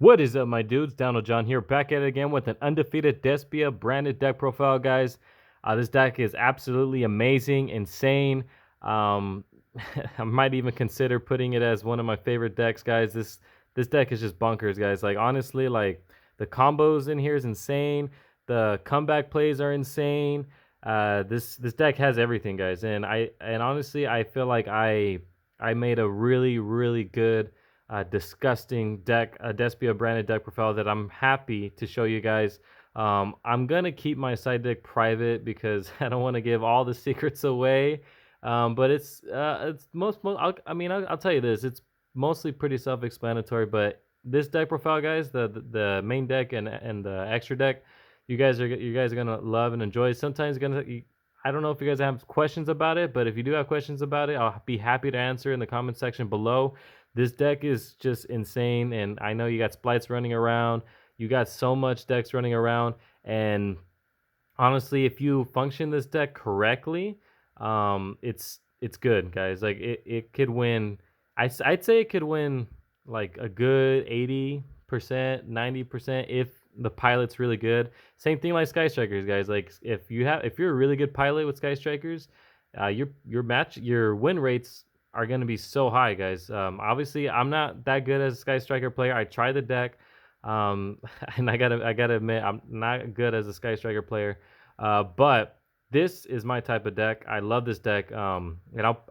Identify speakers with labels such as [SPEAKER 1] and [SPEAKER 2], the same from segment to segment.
[SPEAKER 1] What is up, my dudes? Donald John here, back at it again with an undefeated Despia branded deck profile, guys. This deck is absolutely amazing, insane. Um, I might even consider putting it as one of my favorite decks, guys. This deck is just bunkers, guys. Like honestly, like the combos in here is insane. The comeback plays are insane. This deck has everything, guys. And honestly, I feel like I made a really good disgusting deck, a Despia branded deck profile that I'm happy to show you guys. I'm gonna keep my side deck private because I don't want to give all the secrets away. But it's I'll tell you this, it's mostly pretty self-explanatory. But this deck profile, guys, the main deck and the extra deck, you guys are gonna love and enjoy. Sometimes I don't know if you guys have questions about it, but if you do have questions about it, I'll be happy to answer in the comment section below. This deck is just insane, and I know you got splites running around. You got so much decks running around, and honestly, if you function this deck correctly, it's good, guys. Like it could win. I'd say it could win like a good 80%, 90% if the pilot's really good. Same thing like Sky Strikers, guys. Like if you're a really good pilot with Sky Strikers, your win rates are going to be so high, guys. Obviously, I'm not that good as a Sky Striker player. I tried the deck, and I gotta admit, I'm not good as a Sky Striker player. But this is my type of deck. I love this deck. And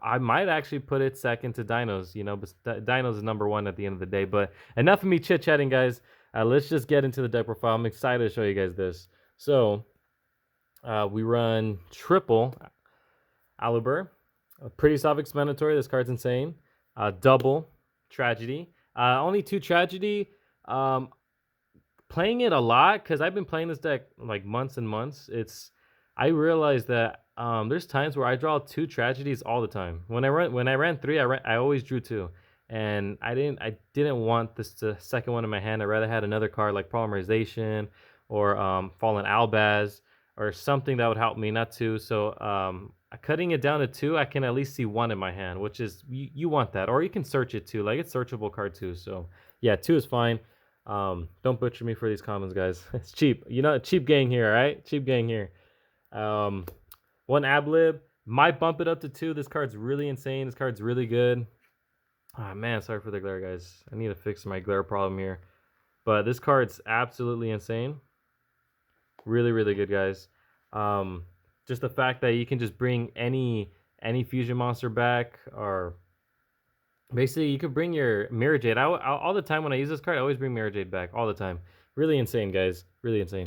[SPEAKER 1] I might actually put it second to Dinos. You know, but Dinos is number one at the end of the day. But enough of me chit chatting, guys. Let's just get into the deck profile. I'm excited to show you guys this. So we run triple Albaz. Pretty self-explanatory. This card's insane. Double Tragedy. Only two Tragedy. Playing it a lot because I've been playing this deck like months and months. I realized that there's times where I draw two Tragedies all the time. When I ran three, I always drew two, and I didn't want this the second one in my hand. I rather had another card like Polymerization or Fallen Albaz or something that would help me, not two. So cutting it down to two, I can at least see one in my hand, which is you want that, or you can search it too. Like it's searchable card too. So yeah, two is fine. Don't butcher me for these comments, guys. It's cheap. You know, cheap gang here, all right? Cheap gang here. Um, One Ablib. Might bump it up to two. This card's really insane. This card's really good. Ah, man, sorry for the glare, guys. I need to fix my glare problem here. But this card's absolutely insane. Really good, guys. Just the fact that you can just bring any fusion monster back, or basically you could bring your Mirror Jade. All the time when I use this card, I always bring Mirror Jade back all the time. Really insane, guys. Really insane.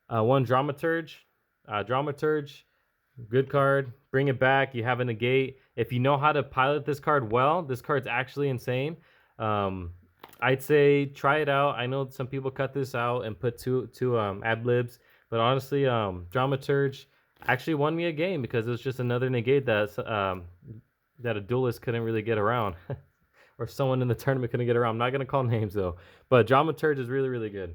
[SPEAKER 1] One Dramaturge. Dramaturge, good card. Bring it back. You have a negate. If you know how to pilot this card well, this card's actually insane. I'd say try it out. I know some people cut this out and put two ad libs, but honestly, Dramaturge actually won me a game because it was just another negate that a duelist couldn't really get around, or someone in the tournament couldn't get around. I'm not gonna call names though, but Dramaturge is really good.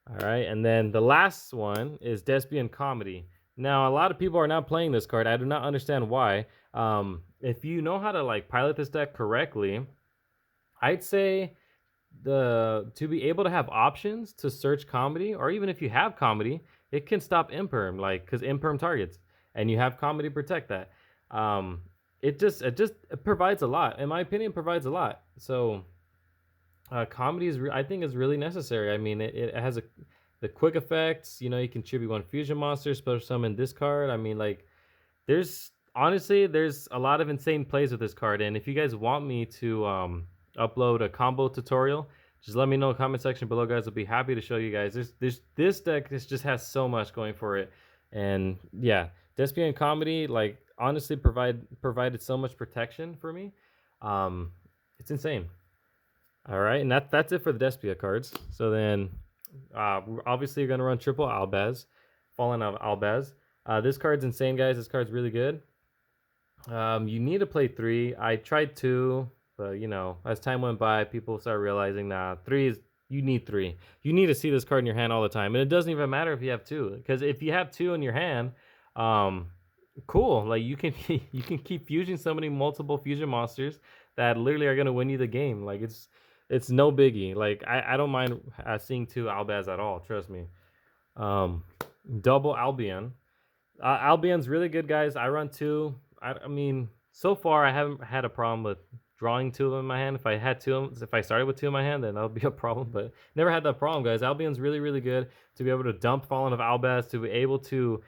[SPEAKER 1] All right, and then the last one is Despia Comedy. Now, a lot of people are not playing this card. I do not understand why. If you know how to like pilot this deck correctly, I'd say to be able to have options to search comedy, or even if you have comedy, it can stop imperm, like because imperm targets, and you have comedy protect that. It provides a lot. In my opinion, provides a lot. So comedy I think is really necessary. I mean, it has the quick effects. You know, you can tribute one fusion monster, special summon this card. I mean, like, there's a lot of insane plays with this card. And if you guys want me to upload a combo tutorial, just let me know in the comment section below, guys. I'll be happy to show you guys. This deck just has so much going for it. And yeah, Despia Comedy, like, honestly provided so much protection for me. It's insane. All right, and that's it for the Despia cards. So then, obviously, you're gonna run triple Albaz, Fallen Albaz. This card's insane, guys. This card's really good. You need to play three. I tried two, but you know, as time went by, people started realizing, nah, you need three. You need to see this card in your hand all the time, and it doesn't even matter if you have two, because if you have two in your hand, cool. Like you can you can keep fusing so many multiple fusion monsters that literally are gonna win you the game. Like it's It's no biggie. Like I don't mind seeing 2 Albaz at all. Trust me. Um, double Albion. Albion's really good, guys. I run 2. I mean, so far I haven't had a problem with drawing 2 of them in my hand. If I had 2, if I started with 2 in my hand, then that would be a problem. But never had that problem, guys. Albion's really, really good to be able to dump Fallen of Albaz, to be able to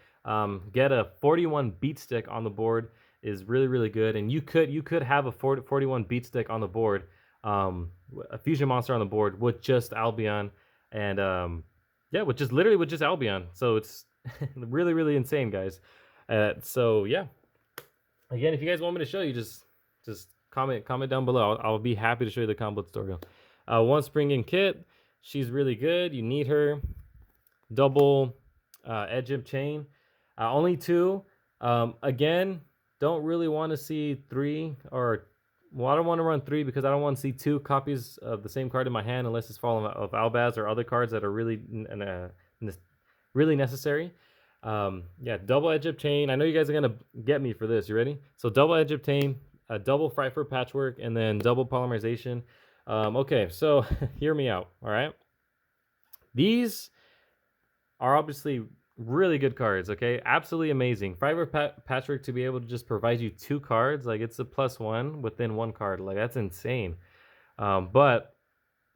[SPEAKER 1] get a 41 beat stick on the board is really, really good. And you could have a 41 beat stick on the board, a fusion monster on the board with just Albion, and yeah, with just literally with just Albion. So it's really, really insane, guys. So yeah, again, if you guys want me to show you, just comment down below. I'll be happy to show you the combo tutorial. One spring in kit, she's really good. You need her. Double edge of chain, only 2. Again, don't really want to see 3, or well, I don't want to run 3 because I don't want to see 2 copies of the same card in my hand unless it's Fallen of Albaz or other cards that are really really necessary. Yeah, double edge of chain. I know you guys are gonna get me for this. You ready? So double edge of chain, a double Frankfurt patchwork, and then double polymerization. Okay, so hear me out. All right, these are obviously really good cards. Okay, absolutely amazing. Frankfurt patchwork, to be able to just provide you 2 cards, like it's a +1 within 1 card. Like that's insane. But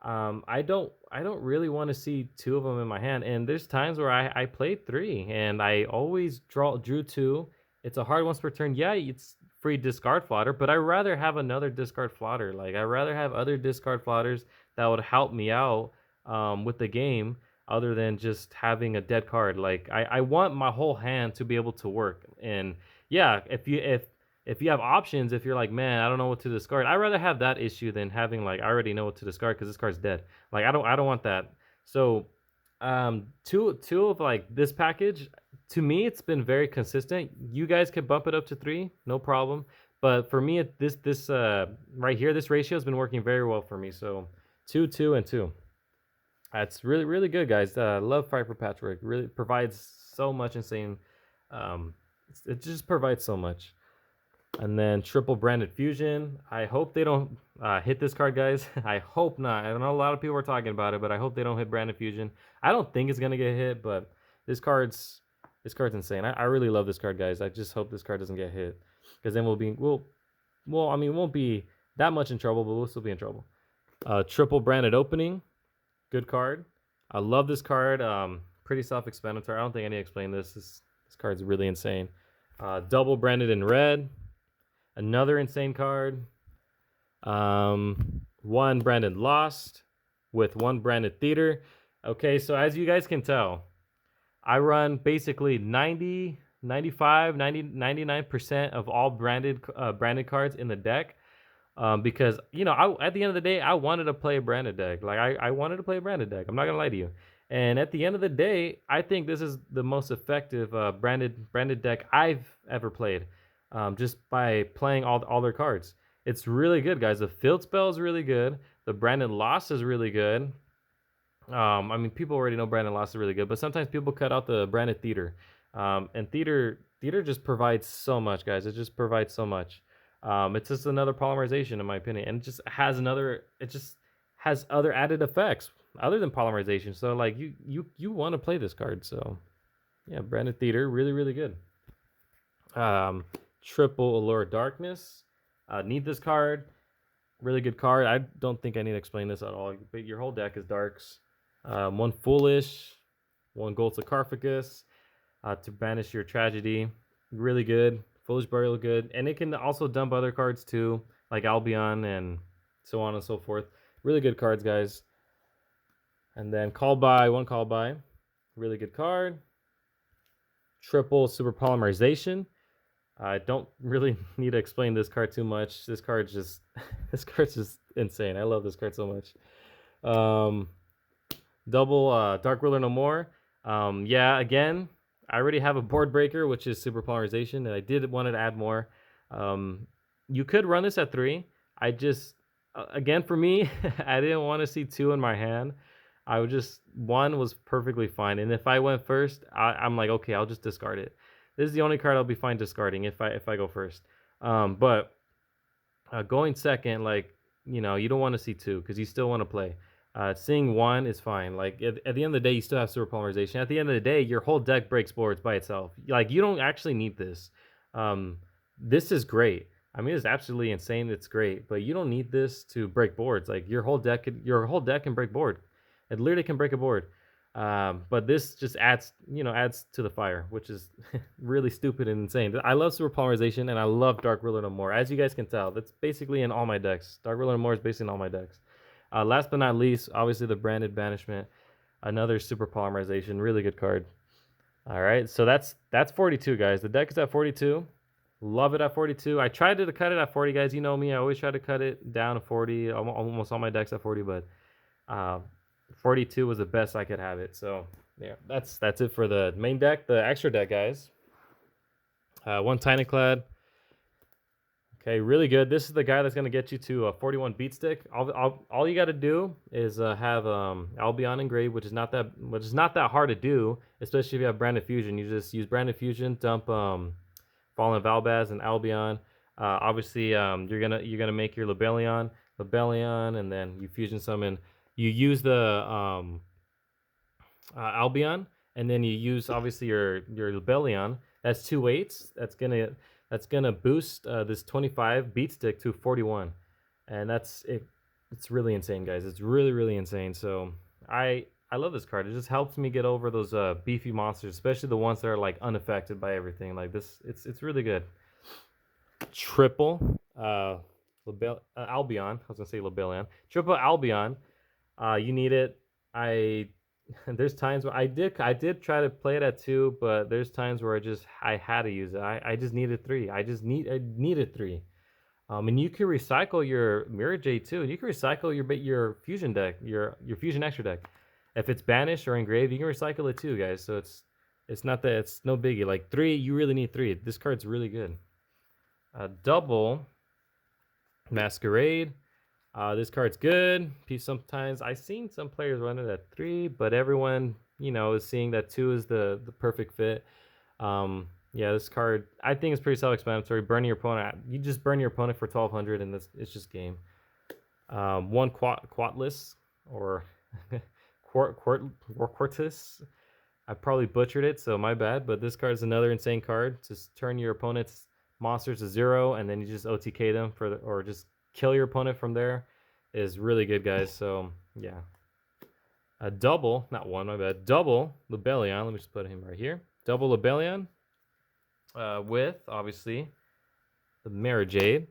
[SPEAKER 1] I don't really want to see 2 of them in my hand. And there's times where I played 3 and I always drew 2. It's a hard once per turn. Yeah, it's free discard fodder, but I rather have another discard fodder. Like I rather have other discard fodders that would help me out with the game, other than just having a dead card. Like I want my whole hand to be able to work. And yeah, if you have options, if you're like, man, I don't know what to discard, I'd rather have that issue than having like I already know what to discard because this card's dead. Like I don't want that. So two of like this package, to me it's been very consistent. You guys can bump it up to 3, no problem. But for me, this right here, this ratio has been working very well for me. So 2, 2, and 2. That's really, really good, guys. Love Frankfurt patchwork. Really provides so much insane. It just provides so much. And then triple branded fusion. I hope they don't hit this card, guys. I hope not. I know a lot of people are talking about it, but I hope they don't hit branded fusion. I don't think it's gonna get hit, but this card's insane. I really love this card, guys. I just hope this card doesn't get hit, because then I mean, we won't be that much in trouble, but we'll still be in trouble. Triple branded opening. Good card. I love this card. Pretty self-explanatory. I don't think I need to explain this. This card's really insane. Double branded in red. Another insane card. 1 branded lost with 1 branded theater. Okay, so as you guys can tell, I run basically 90, 95, 90, 99% of all branded cards in the deck. Because, you know, at the end of the day, I wanted to play a branded deck. Like, I wanted to play a branded deck. I'm not going to lie to you. And at the end of the day, I think this is the most effective branded deck I've ever played, just by playing all their cards. It's really good, guys. The field spell is really good. The branded loss is really good. I mean, people already know branded loss is really good, but sometimes people cut out the branded theater. And theater just provides so much, guys. It just provides so much. It's just another polymerization, in my opinion, and it just has other added effects other than polymerization. So like you want to play this card. So yeah, branded theater, really, really good. Triple allure darkness. Need this card. Really good card. I don't think I need to explain this at all, but your whole deck is darks. 1 foolish, 1 gold sarcophagus, to banish your tragedy. Really good. Foolish Burial, good. And it can also dump other cards too, like Albion and so on and so forth. Really good cards, guys. And then 1 call by. Really good card. Triple super polymerization. I don't really need to explain this card too much. This card's just insane. I love this card so much. Double Dark Ruler No More. Yeah, again, I already have a board breaker, which is super polarization, and I did want to add more. You could run this at 3. I just, again, for me, I didn't want to see 2 in my hand. I would just, 1 was perfectly fine. And if I went first, I'm like, okay, I'll just discard it. This is the only card I'll be fine discarding if I go first. But going second, like, you know, you don't want to see two because you still want to play. Seeing one is fine. Like at the end of the day, you still have super polymerization. At the end of the day, your whole deck breaks boards by itself. Like you don't actually need this. Um, this is great. I mean, it's absolutely insane. It's great, but you don't need this to break boards. Like your whole deck can break board. It literally can break a board. But this just adds, adds to the fire, which is really stupid and insane. I love super polymerization and I love Dark Ruler no more. As you guys can tell, that's basically in all my decks. Dark Ruler no more is basically in all my decks. Last but not least, obviously the branded banishment, another super polymerization, really good card. All right, so that's 42, guys. The deck is at 42. Love it at 42. I tried to cut it at 40, guys. You know me, I always try to cut it down to 40. Almost all my decks at 40, but 42 was the best I could have it. So yeah, that's it for the main deck. The extra deck, guys. One Tiny Clad. Okay, really good. This is the guy that's gonna get you to a 41 beat stick. All you got to do is have Albion engraved, which is not that hard to do, especially if you have Branded Fusion. You just use Branded Fusion, dump Fallen of Albaz and Albion. Obviously, you're gonna make your Lebellion, and then you fusion summon. You use the Albion, and then you use obviously your Lebellion. That's 2 8s. That's gonna boost this 25 beat stick to 41, and that's it. It's really insane, guys. It's really insane. So I love this card. It just helps me get over those beefy monsters, especially the ones that are like unaffected by everything. Like this, it's really good. Triple Albion. I was gonna say Lebellion. Triple Albion. You need it. There's times where I did try to play it at 2, but there's times where I had to use it. I just needed 3. I needed 3. And you can recycle your Mirror Jade too. And you can recycle your fusion deck, your fusion extra deck. If it's banished or engraved, you can recycle it too, guys. So it's not that it's no biggie. Like 3, you really need 3. This card's really good. Double Masquerade. This card's good. Sometimes I've seen some players run it at 3, but everyone, is seeing that 2 is the perfect fit. Yeah, this card I think is pretty self-explanatory. Burn your opponent. You just burn your opponent for 1200, and it's just game. One Quatless or Quartus. I probably butchered it, so my bad. But this card is another insane card. Just turn your opponent's monsters to 0, and then you just OTK them or just kill your opponent from there. Is really good, guys. So yeah, a double, not one, my bad. Double Lebellion. Let me just put him right here. Double Lebellion with obviously the Mirror Jade.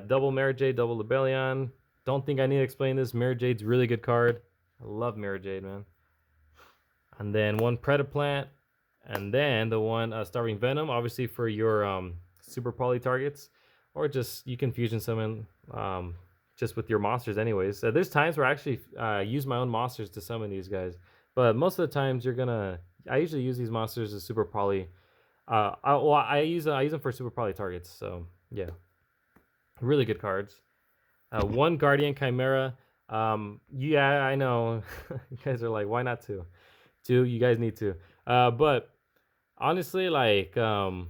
[SPEAKER 1] Double Mirror Jade, double Lebellion. Don't think I need to explain this. Mirror Jade's really good card. I love Mirror Jade, man. And then one Predaplant, and then the one Starving Venom, obviously for your super poly targets, or just you can fusion summon just with your monsters anyways. So there's times where I actually use my own monsters to summon these guys, but most of the times I usually use these monsters as super poly. I use them for super poly targets. So yeah, really good cards. One Guardian Chimera. Yeah, I know you guys are like, why not 2? 2, you guys need 2. But honestly, like I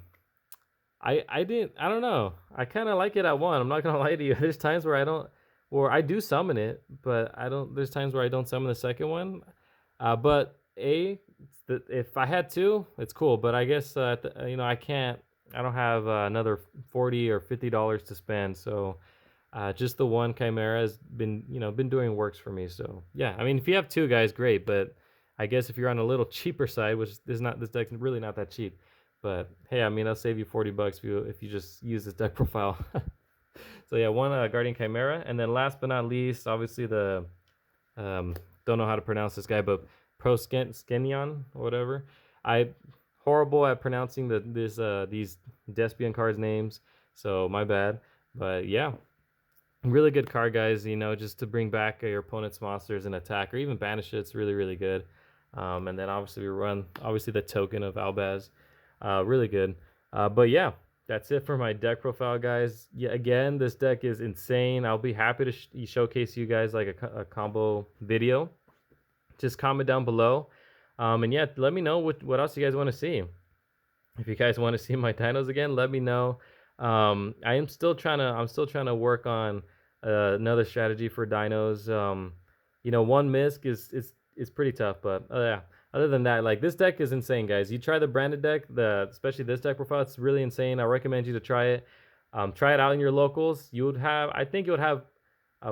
[SPEAKER 1] don't know. I kind of like it at 1. I'm not gonna lie to you. There's times where I do summon it, but there's times where I don't summon the second one. But if I had 2, it's cool. But I guess I can't. I don't have another $40 or $50 to spend. So just the one Chimera has been doing works for me. So yeah, I mean, if you have 2 guys, great. But I guess if you're on a little cheaper side, which this deck's really not that cheap. But hey, I mean, I'll save you $40 if you just use this deck profile. So yeah, one Guardian Chimera, and then last but not least, obviously the don't know how to pronounce this guy, but Proskenion or whatever. I horrible at pronouncing these Despian cards names, so my bad. But yeah, really good card, guys. Just to bring back your opponent's monsters and attack, or even banish it. It's really good. And then obviously we run the token of Albaz. Really good. But yeah, that's it for my deck profile, guys. Yeah, again, this deck is insane. I'll be happy to showcase you guys like a combo video. Just comment down below. And yeah, let me know what else you guys want to see. If you guys want to see my dinos again, let me know. I'm still trying to work on Another strategy for dinos. You know, one misc is pretty tough, but yeah. Other than that, like this deck is insane, guys. You try the branded deck, especially this deck profile, it's really insane. I recommend you to try it. Try it out in your locals. You would have, I think, you would have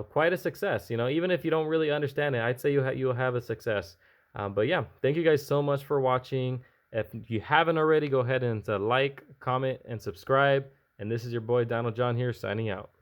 [SPEAKER 1] quite a success. You know, even if you don't really understand it, I'd say you'll have a success. But yeah, thank you guys so much for watching. If you haven't already, go ahead and like, comment, and subscribe. And this is your boy Donald John here signing out.